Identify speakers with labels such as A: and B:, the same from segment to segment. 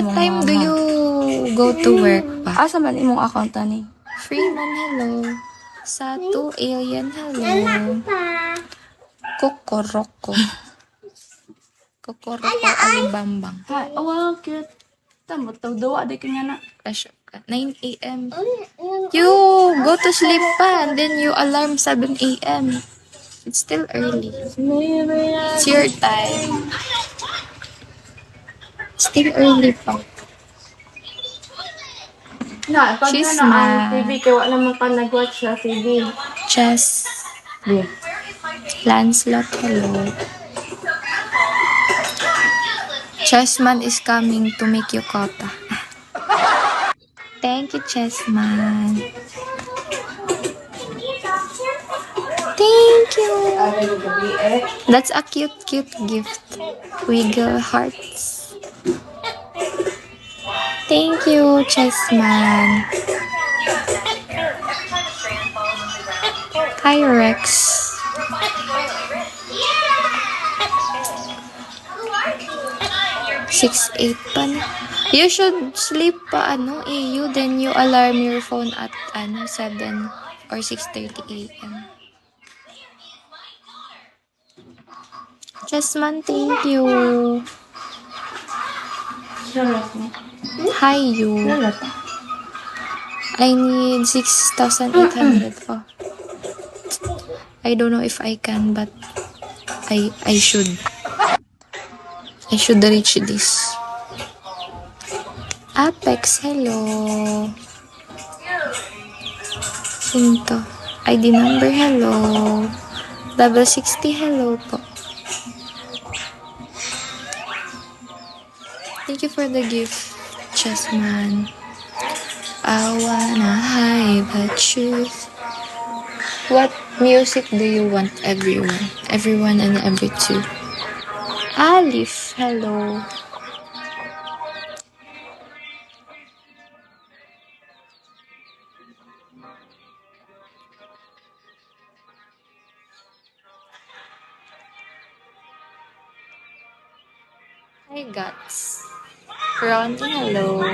A: What time do you go to work pa?
B: Asa man imong account ani?
A: Freeman, hello. Sato, Alien, hello. Kokoroko. Kokoroko, Alibambang.
B: Hi, oh wow, cute. Tamo taw dawa di kanya na.
A: 9 a.m. You go to sleep pa and then you alarm 7 a.m. It's still early. It's your time. Still early pa.
B: Na, pag
A: She's
B: na ang
A: mad.
B: TV kay wala naman ka nag-watch sa TV.
A: Chess.
B: Di.
A: Lancelot, hello. Chessman is coming to make you kota. Thank you, Chessman. Thank you. That's a cute gift. Wiggle hearts. Thank you, Chessman. Hi, Rex. 6:08 pa na. You should sleep pa, AU, then you alarm your phone at, 7 or 6:30 a.m. Chessman, thank you. Hi, you. I need 6,800 pa. I don't know if I can, but I should. I should reach this. Apex, hello. Sinto. ID number, hello. Level 60, hello po. Thank you for the gift, Chessman. I wanna hide the truth. What music do you want, everyone? Everyone and every two. Alif, hello. Hi, Guts. Ronnie, hello.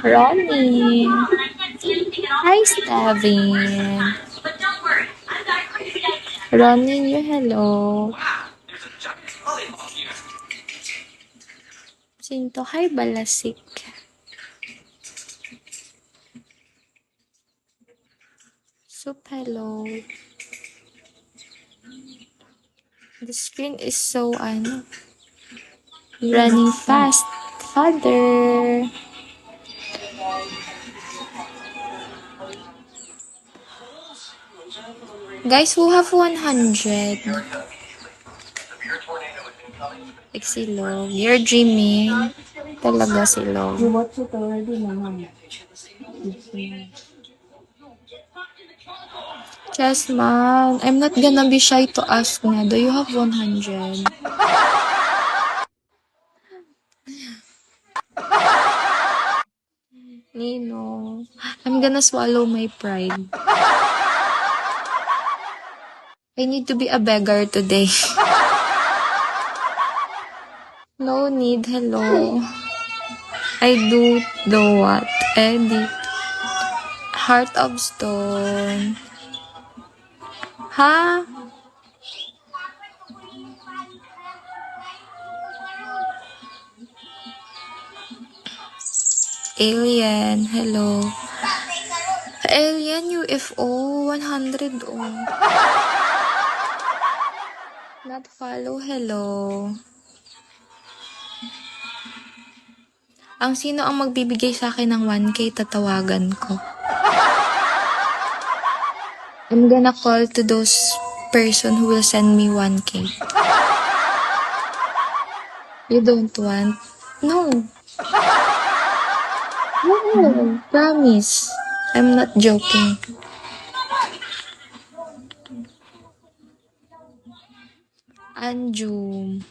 A: Ronnie. Hi, Stavin. Ronnie, you hello. Sinto, hi, Balasik. Soup, hello. The screen is so, running fast. Father. Guys, who have 100? Like si Log. You're dreaming. Talaga si Log.
B: You watch it already naman.
A: Chessman, I'm not gonna be shy to ask na, do you have 100? Nino, I'm gonna swallow my pride. I need to be a beggar today. No need, hello. I do the what? Edit. Heart of Stone. Ha? Alien, hello. Alien UFO, 100 oh. Not follow, hello. Ang sino ang magbibigay sa akin ng 1K, tatawagan ko. I'm gonna call to those person who will send me 1K. You don't want? No. No, promise. I'm not joking. Anjum.